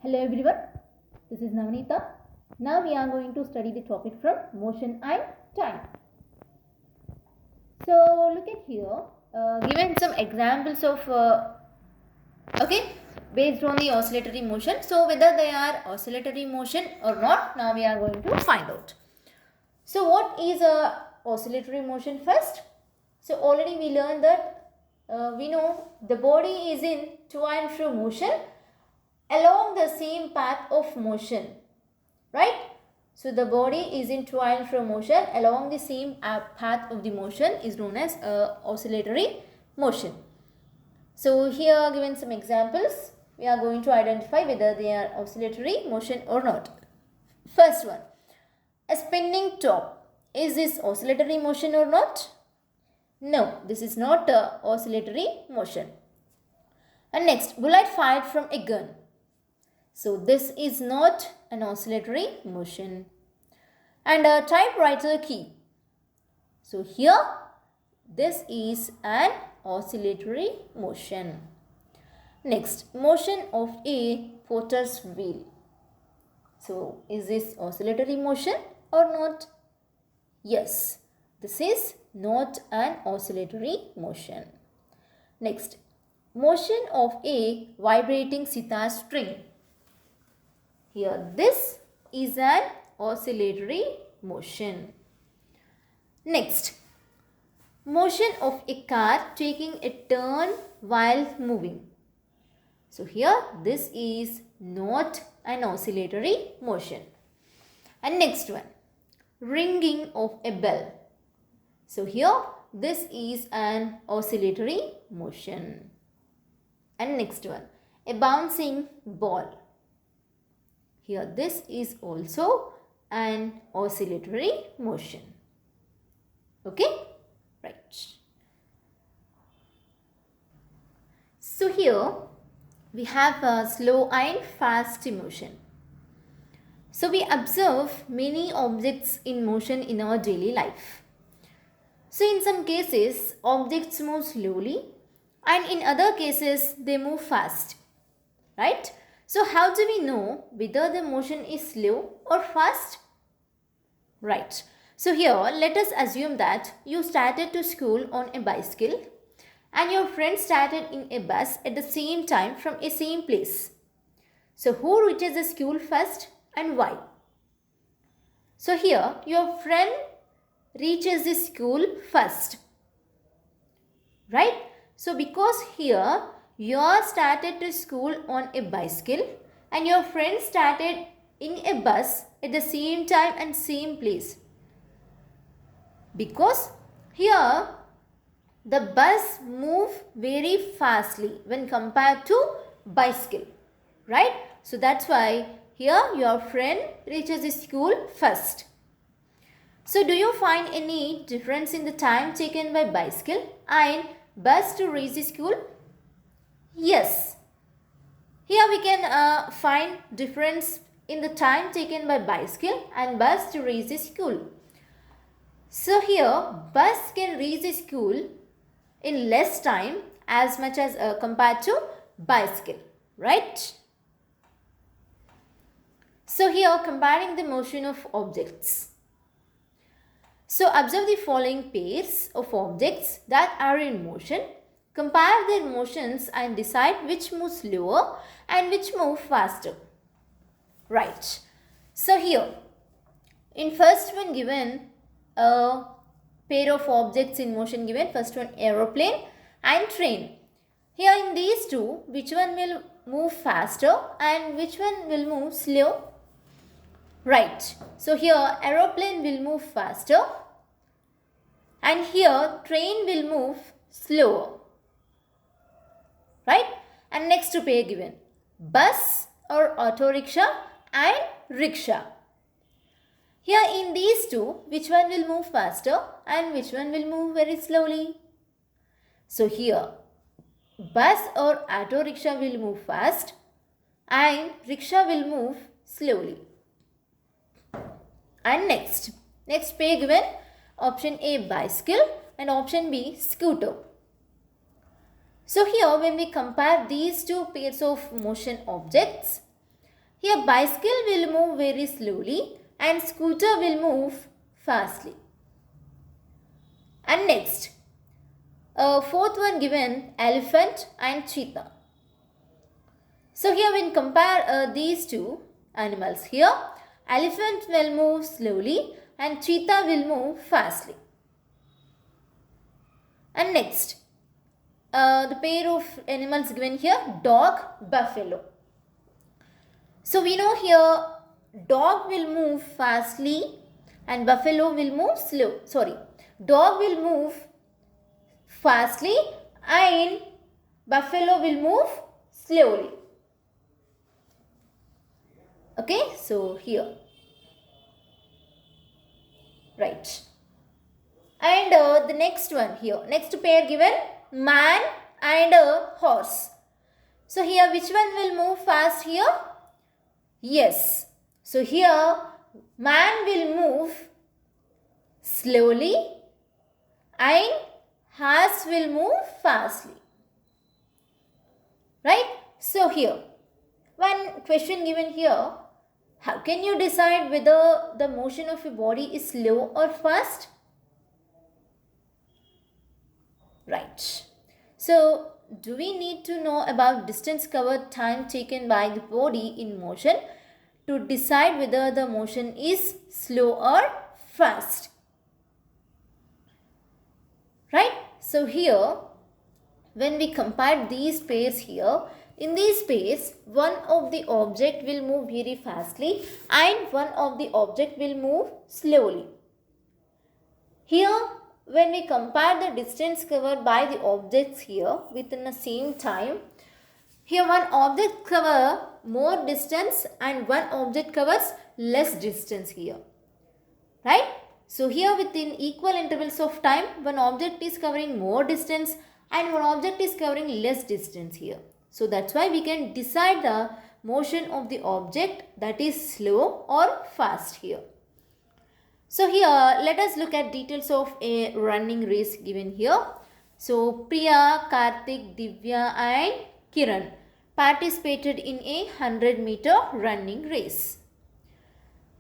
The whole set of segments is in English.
Hello everyone, this is Navneeta. Now we are going to study the topic from motion and time. So look at here, given some examples of, based on the oscillatory motion. So whether they are oscillatory motion or not, now we are going to find out. So what is a oscillatory motion first? So already we learned that we know the body is in to and fro motion along the same path of motion, right? So the body is in to and fro motion along the same path of the motion is known as oscillatory motion. So here given some examples, we are going to identify whether they are oscillatory motion or not. First one, a spinning top. Is this oscillatory motion or not? No, this is not oscillatory motion. And next, bullet fired from a gun. So this is not an oscillatory motion. And a typewriter key. So here this is an oscillatory motion. Next, motion of a potter's wheel. So is this oscillatory motion or not? Yes, this is not an oscillatory motion. Next, motion of a vibrating sitar string. Here this is an oscillatory motion. Next, motion of a car taking a turn while moving. So here this is not an oscillatory motion. And next one, ringing of a bell. So here this is an oscillatory motion. And next one, a bouncing ball. Here this is also an oscillatory motion. Okay, right. So here we have a slow and fast motion. So we observe many objects in motion in our daily life. So in some cases objects move slowly and in other cases they move fast, right? So how do we know whether the motion is slow or fast? Right. So here let us assume that you started to school on a bicycle and your friend started in a bus at the same time from a same place. So who reaches the school first and why? So here your friend reaches the school first, right? So because here you started to school on a bicycle and your friend started in a bus at the same time and same place. Because here the bus move very fastly when compared to bicycle, right? So that's why here your friend reaches the school first. So do you find any difference in the time taken by bicycle and bus to reach the school? Yes. Here we can find difference in the time taken by bicycle and bus to reach the school. So here bus can reach the school in less time as much as compared to bicycle, right? So here comparing the motion of objects. So observe the following pairs of objects that are in motion. Compare their motions and decide which move slower and which move faster. Right. So here, in first one given a pair of objects in motion given. First one aeroplane and train. Here in these two, which one will move faster and which one will move slow? Right. So here aeroplane will move faster and here train will move slower. Right? And next to pair given, bus or auto rickshaw and rickshaw. Here in these two, which one will move faster and which one will move very slowly? So here, bus or auto rickshaw will move fast and rickshaw will move slowly. And next pair given, option A bicycle and option B scooter. So here when we compare these two pairs of motion objects, Here bicycle will move very slowly and scooter will move fastly. And next, fourth one given, elephant and cheetah. So here when compare these two animals here, elephant will move slowly and cheetah will move fastly. And next, the pair of animals given here, dog, buffalo. So we know here dog will move fastly and buffalo will move slow. Dog will move fastly and buffalo will move slowly. Okay, so here. Right. And the next one here, next pair given, man and horse. So here which one will move fast here? Yes. So here man will move slowly and horse will move fastly. Right? So here one question given here, how can you decide whether the motion of a body is slow or fast? Right. So, do we need to know about distance covered, time taken by the body in motion to decide whether the motion is slow or fast? Right. So, here when we compare these pairs here, in these pairs one of the object will move very fastly and one of the object will move slowly. Here when we compare the distance covered by the objects here within the same time, here one object covers more distance and one object covers less distance here. Right? So here within equal intervals of time, one object is covering more distance and one object is covering less distance here. So that's why we can decide the motion of the object, that is slow or fast here. So here let us look at details of a running race given here. So Priya, Karthik, Divya and Kiran participated in a 100-meter running race.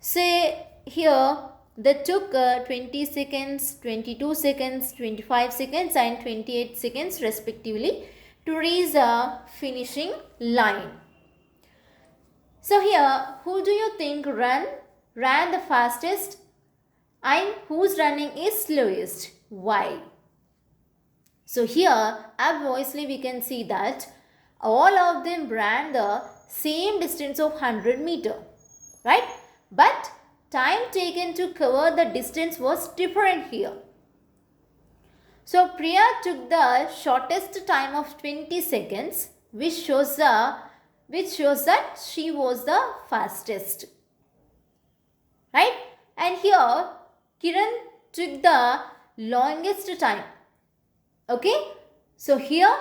Say here they took 20 seconds, 22 seconds, 25 seconds and 28 seconds respectively to reach a finishing line. So here who do you think ran the fastest? And whose running is slowest? Why? So here obviously we can see that all of them ran the same distance of 100 meter, right? But time taken to cover the distance was different here. So Priya took the shortest time of 20 seconds, which shows that she was the fastest, right? And here Kiran took the longest time. Okay. So here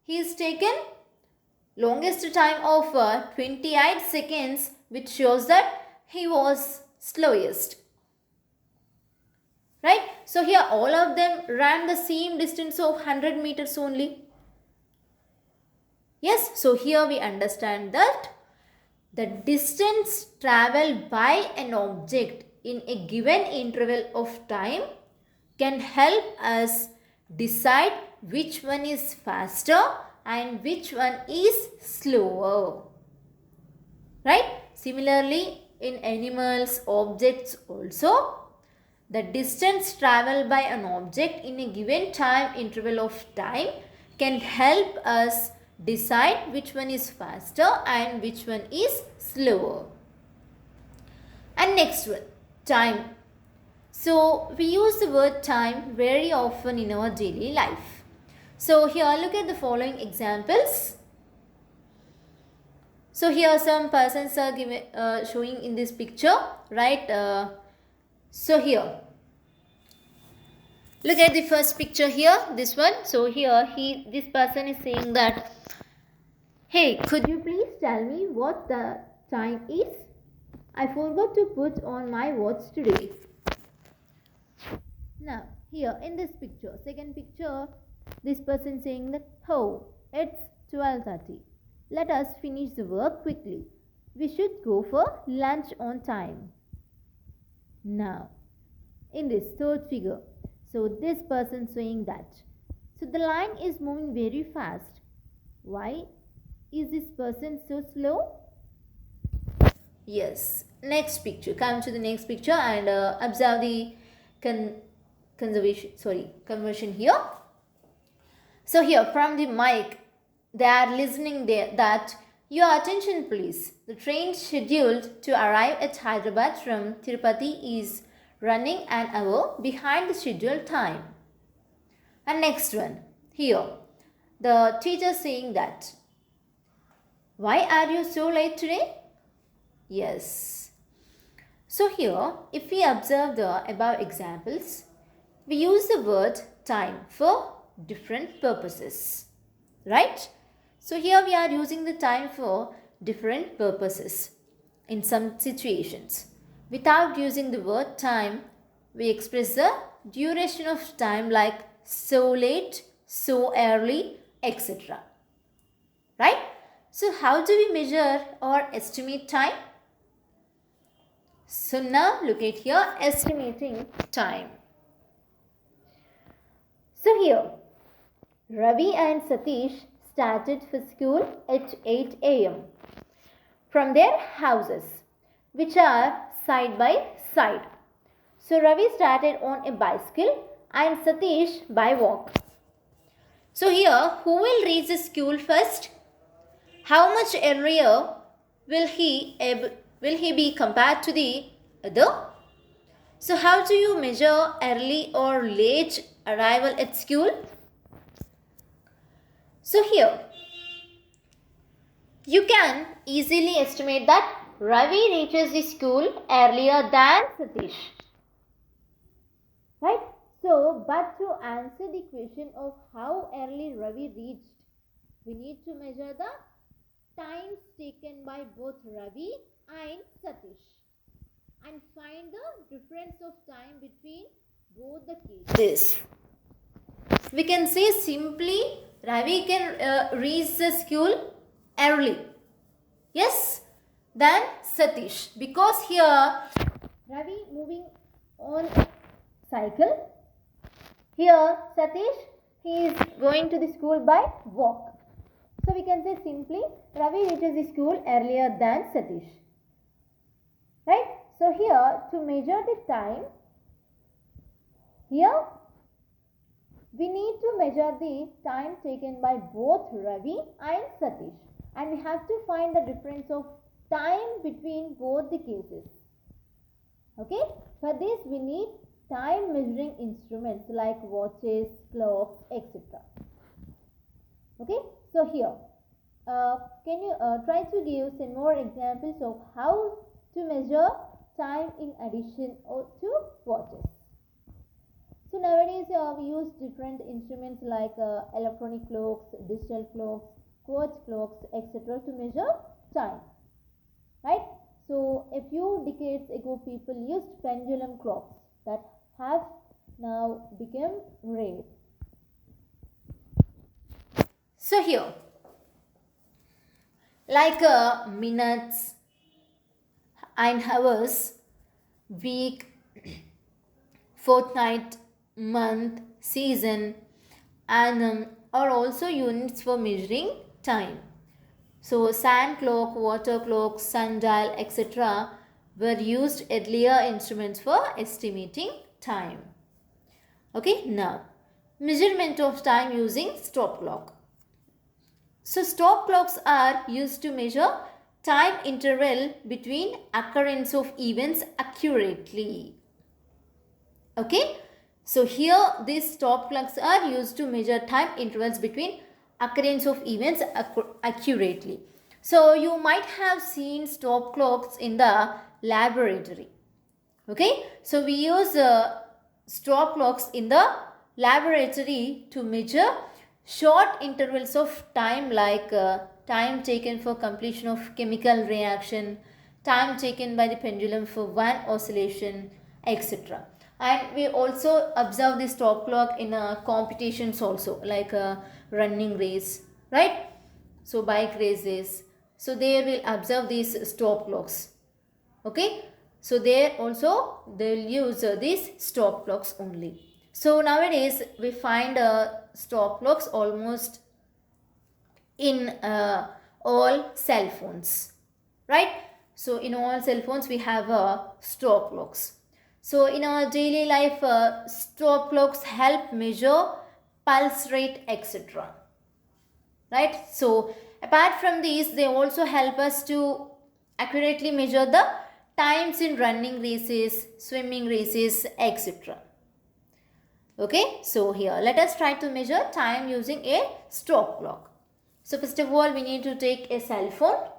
he is taken longest time of 28 seconds, which shows that he was slowest. Right. So here all of them ran the same distance of 100 meters only. Yes. So here we understand that the distance travelled by an object in a given interval of time can help us decide which one is faster and which one is slower. Right? Similarly, in animals, objects also, the distance travelled by an object in a given time interval of time can help us decide which one is faster and which one is slower. And next one, time. So we use the word time very often in our daily life. So here look at the following examples. So here some persons are showing in this picture, right? So here look at the first picture here, this one. So here this person is saying that, hey, could you please tell me what the time is? I forgot to put on my watch today. Now here in this picture, second picture, this person saying that, oh, it's 12:30. Let us finish the work quickly. we should go for lunch on time. Now, in this third figure, so this person saying that. So the line is moving very fast. Why is this person so slow? Yes. Next picture. Come to the next picture and observe the conversion here. So here from the mic, they are listening there that your attention please. The train scheduled to arrive at Hyderabad from Tirupati is running an hour behind the scheduled time. And next one, here, the teacher saying that, why are you so late today? Yes. So here, if we observe the above examples, we use the word time for different purposes, right? So here we are using the time for different purposes in some situations. Without using the word time, we express the duration of time like so late, so early, etc. Right? So how do we measure or estimate time? So now look at here, estimating time. So here, Ravi and Satish started for school at 8 a.m. from their houses, which are side by side. So Ravi started on a bicycle and Satish by walk. So here, who will reach the school first? How much earlier will he be compared to the other? So how do you measure early or late arrival at school? So here, you can easily estimate that Ravi reaches the school earlier than Satish. Right? So, but to answer the question of how early Ravi reached, we need to measure the times taken by both Ravi and Satish and find the difference of time between both the cases. We can say simply Ravi can reach the school early. Yes, than Satish, because here Ravi moving on cycle. Here Satish, he is going to the school by walk. So we can say simply Ravi reaches the school earlier than Satish. Right? So here to measure the time, here we need to measure the time taken by both Ravi and Satish. And we have to find the difference of time between both the cases. Okay? For this we need time measuring instruments like watches, clocks, etc. Okay? So here, can you try to give some more examples of how to measure time in addition to watches? So nowadays we use different instruments like electronic clocks, digital clocks, quartz clocks, etc. to measure time. Right? So a few decades ago people used pendulum clocks that have now become rare. So here, like minutes and hours, week, fortnight, month, season, annum are also units for measuring time. So sand clock, water clock, sundial, etc. were used earlier instruments for estimating time. Okay, now measurement of time using stop clock. So stop clocks are used to measure time interval between occurrence of events accurately. Okay, so here these stop clocks are used to measure time intervals between occurrence of events accurately. So you might have seen stop clocks in the laboratory. Okay, so we use stop clocks in the laboratory to measure short intervals of time like time taken for completion of chemical reaction, time taken by the pendulum for one oscillation, etc. And we also observe the stop clock in competitions also, like a running race, right? So bike races, So they will observe these stop clocks. Okay. So there also they will use these stop clocks only. So nowadays we find stop clocks almost in all cell phones, right? So in all cell phones we have stop clocks. So in our daily life, stop clocks help measure pulse rate, etc. Right? So apart from these, they also help us to accurately measure the times in running races, swimming races, etc. Okay, so here let us try to measure time using a stop clock. So first of all, we need to take a cell phone.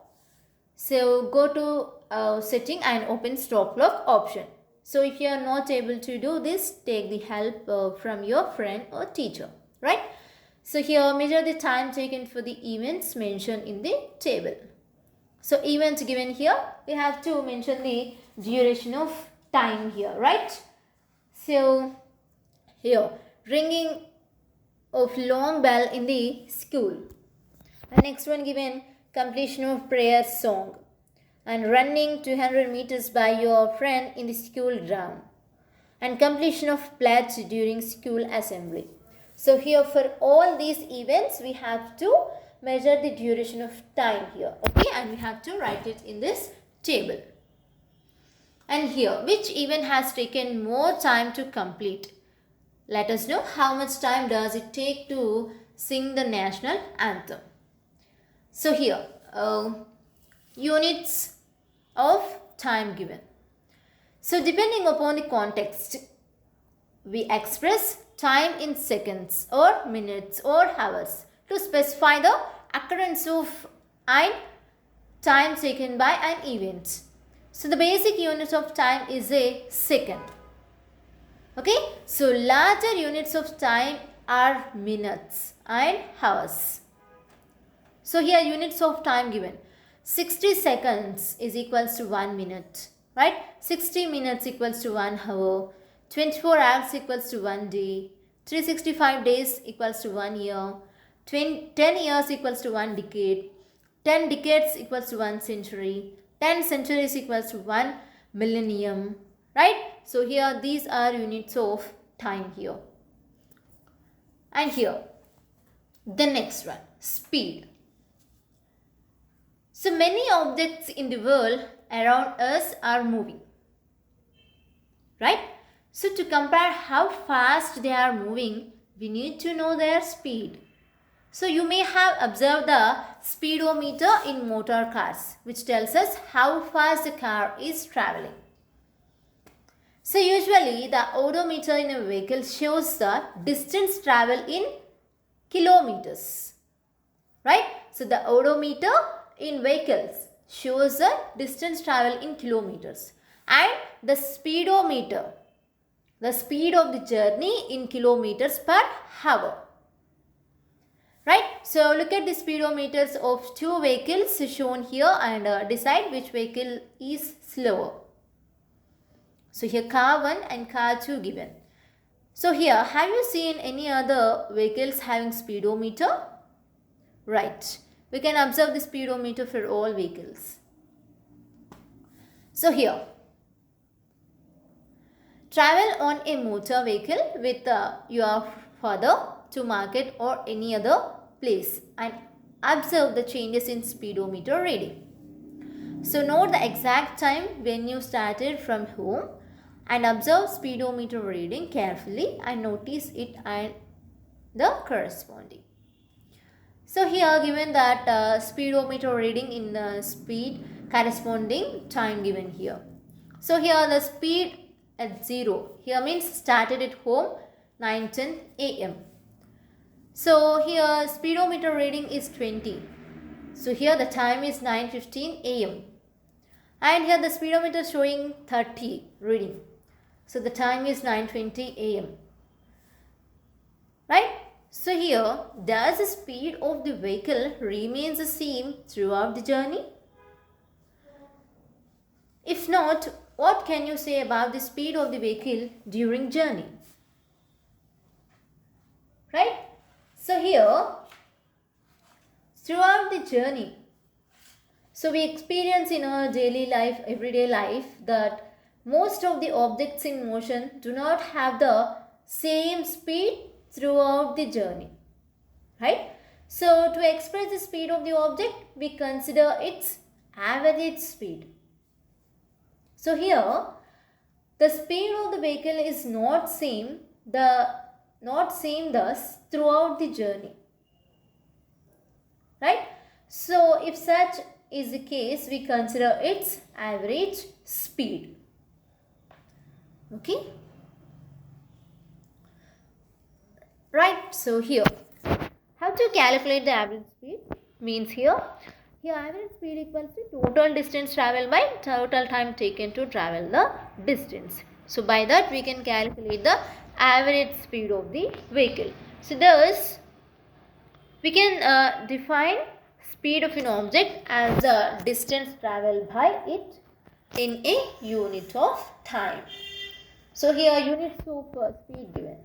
So go to setting and open stop clock option. So if you are not able to do this, take the help from your friend or teacher, right? So here measure the time taken for the events mentioned in the table. So events given here, we have to mention the duration of time here, right? So here ringing of long bell in the school. The next one given completion of prayer song and running 200 meters by your friend in the school ground and completion of pledge during school assembly. So here for all these events we have to measure the duration of time here, okay, and we have to write it in this table. And here which event has taken more time to complete? Let us know how much time does it take to sing the national anthem. So here units of time given. So depending upon the context, we express time in seconds or minutes or hours to specify the occurrence of and time taken by an event. So the basic unit of time is a second. Okay, so larger units of time are minutes and hours. So here units of time given. 60 seconds is equals to 1 minute, right? 60 minutes equals to 1 hour. 24 hours equals to 1 day. 365 days equals to 1 year. 10 years equals to 1 decade. 10 decades equals to 1 century. 10 centuries equals to 1 millennium, right? So here these are units of time here. And here the next one, speed. So many objects in the world around us are moving, right? So to compare how fast they are moving, we need to know their speed. So you may have observed the speedometer in motor cars, which tells us how fast the car is traveling. So usually the odometer in a vehicle shows the distance traveled in kilometers, right? So the odometer in vehicles shows the distance traveled in kilometers, and the speedometer, the speed of the journey in kilometers per hour, right? So look at the speedometers of two vehicles shown here and decide which vehicle is slower. So here car 1 and car 2 given. So here have you seen any other vehicles having speedometer? Right. We can observe the speedometer for all vehicles. So here, travel on a motor vehicle with your father to market or any other place and observe the changes in speedometer reading. So note the exact time when you started from home and observe speedometer reading carefully and notice it and the corresponding. So here given that speedometer reading in the speed corresponding time given here. So here the speed at 0 here means started at home 9:10 a.m. So here speedometer reading is 20. So here the time is 9:15 a.m. and here the speedometer showing 30 reading. So the time is 9:20 a.m. right? So here, does the speed of the vehicle remains the same throughout the journey? If not, what can you say about the speed of the vehicle during journey? Right? So here, throughout the journey, So we experience in our daily life, everyday life, that most of the objects in motion do not have the same speed throughout the journey, right? So to express the speed of the object, we consider its average speed. So here, the speed of the vehicle is not same thus throughout the journey, right? So if such is the case, we consider its average speed. Okay, right? So here, how to calculate the average speed means here average speed equals to total distance traveled by total time taken to travel the distance. So by that we can calculate the average speed of the vehicle. So thus we can define speed of an object as the distance traveled by it in a unit of time. So here units of speed given.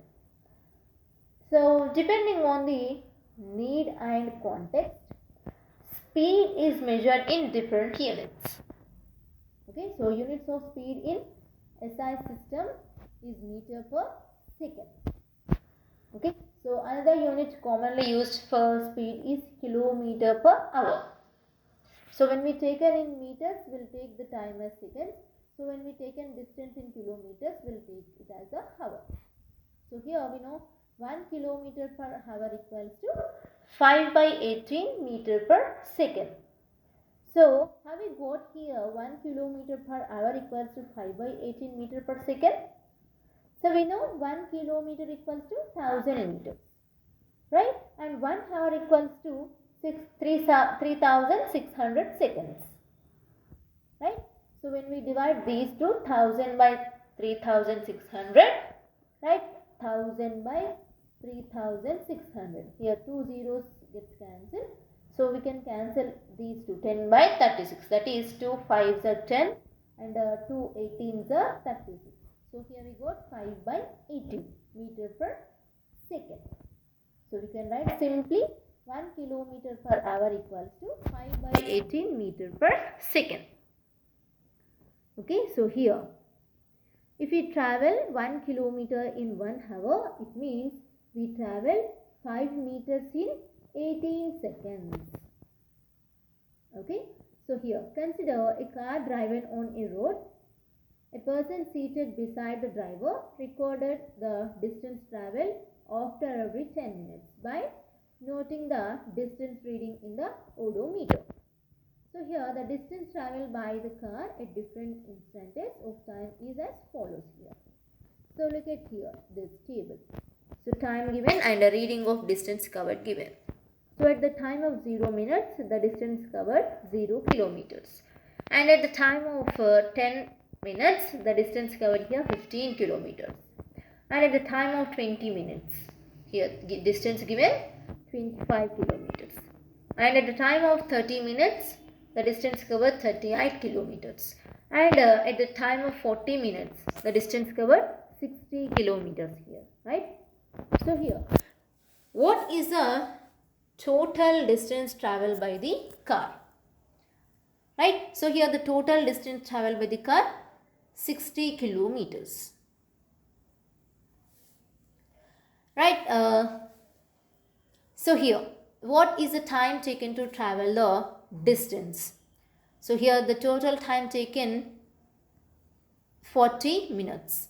So depending on the need and context, speed is measured in different units. Okay, so units of speed in SI system is meter per second. Okay, so another unit commonly used for speed is kilometer per hour. So when we take it in meters, we'll take the time as seconds. So when we take in distance in kilometers, we'll take it as a hour. So here we know 1 kilometer per hour equals to 5 by 18 meter per second. So have we got here 1 kilometer per hour equals to 5 by 18 meter per second? So we know 1 kilometer equals to 1000 meters, right? And 1 hour equals to 3600 seconds, right? So when we divide these two, 1000 by 3600, right? 1000 by 3600. Here 2 zeros gets cancelled. So we can cancel these two. 10 by 36. That is 2 5s are 10 and 2 18s are 36. So here we got 5 by 18 meter per second. So we can write simply 1 kilometer per hour equals to 5 by 18 meter per second. Okay, so here if we travel 1 kilometer in 1 hour, it means we travel 5 meters in 18 seconds. Okay, so here consider a car driven on a road. A person seated beside the driver recorded the distance traveled after every 10 minutes by noting the distance reading in the odometer. So here the distance traveled by the car at different instances of time is as follows here. So look at here this table. So time given and a reading of distance covered given. So at the time of 0 minutes the distance covered 0 kilometers. And at the time of 10 minutes the distance covered here 15 kilometers. And at the time of 20 minutes here distance given 25 kilometers. And at the time of 30 minutes the distance covered 38 kilometers. And at the time of 40 minutes the distance covered 60 kilometers here, right? So here, what is the total distance traveled by the car? Right? So here the total distance traveled by the car 60 kilometers. Right? So here, what is the time taken to travel the distance? So here the total time taken 40 minutes.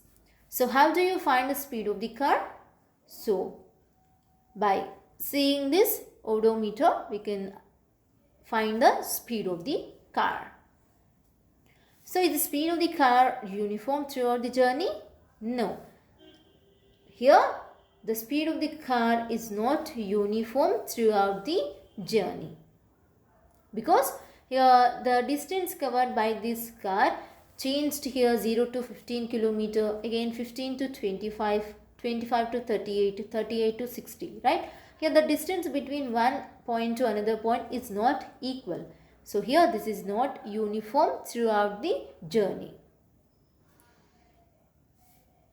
So how do you find the speed of the car? So by seeing this odometer we can find the speed of the car. So is the speed of the car uniform throughout the journey? No. Here the speed of the car is not uniform throughout the journey, because here the distance covered by this car changed here 0 to 15 kilometer, again 15 to 25, 25 to 38, 38 to 60, right? Here the distance between one point to another point is not equal. So here this is not uniform throughout the journey.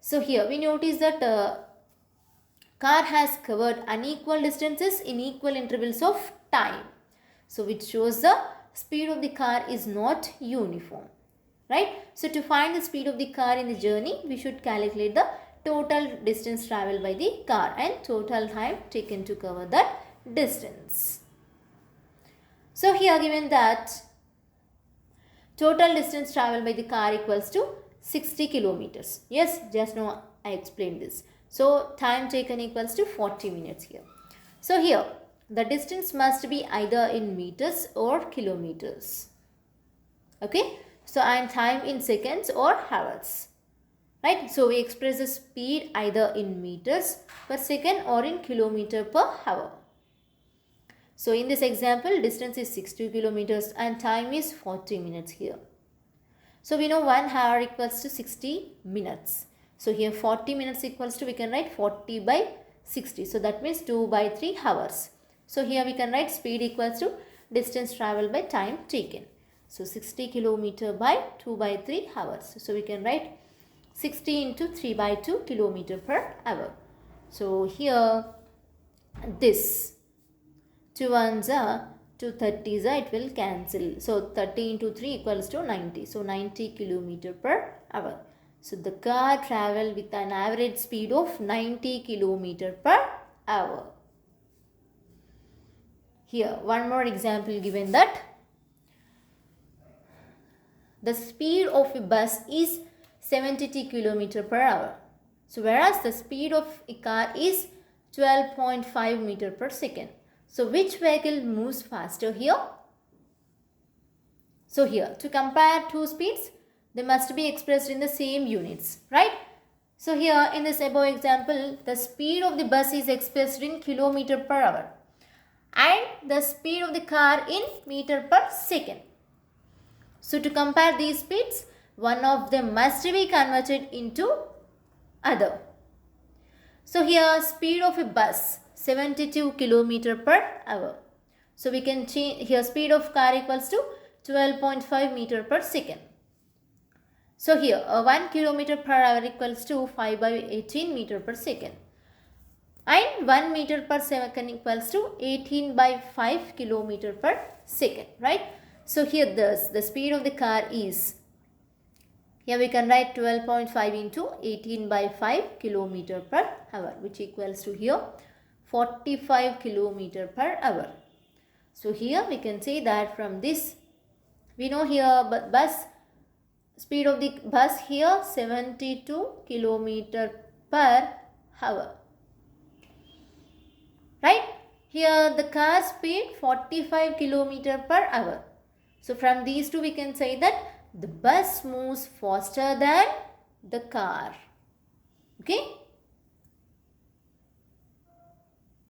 So here we notice that car has covered unequal distances in equal intervals of time. So which shows the speed of the car is not uniform, right? So to find the speed of the car in the journey, we should calculate the total distance traveled by the car and total time taken to cover that distance. So here given that total distance traveled by the car equals to 60 kilometers. Yes, just now I explained this. So time taken equals to 40 minutes here. So here the distance must be either in meters or kilometers. Okay. So and time in seconds or hours. Right. So we express the speed either in meters per second or in kilometer per hour. So in this example, distance is 60 kilometers and time is 40 minutes here. So we know 1 hour equals to 60 minutes. So here 40 minutes equals to, we can write 40 by 60. So that means 2 by 3 hours. So here we can write speed equals to distance traveled by time taken. So 60 kilometer by 2 by 3 hours. So we can write 60 into 3 by 2 kilometer per hour. So here this 2 ones are 2 30s are, it will cancel. So 30 into 3 equals to 90. So 90 kilometer per hour. So the car traveled with an average speed of 90 kilometer per hour. Here one more example given that the speed of a bus is 70 kilometer per hour. So whereas the speed of a car is 12.5 meter per second. So which vehicle moves faster here? So here to compare two speeds, they must be expressed in the same units, right? So here in this above example, the speed of the bus is expressed in kilometer per hour and the speed of the car in meter per second. So to compare these speeds, one of them must be converted into other. So here speed of a bus 72 kilometer per hour. So we can change here speed of car equals to 12.5 meter per second. So here 1 kilometer per hour equals to 5 by 18 meter per second. And 1 meter per second equals to 18 by 5 kilometer per second, right? So here the speed of the car is, here we can write 12.5 into 18 by 5 kilometer per hour, which equals to here 45 kilometer per hour. So here we can say that from this, we know here bus speed of the bus here 72 kilometer per hour. Right? Here the car speed 45 kilometer per hour. So from these two we can say that the bus moves faster than the car. Okay?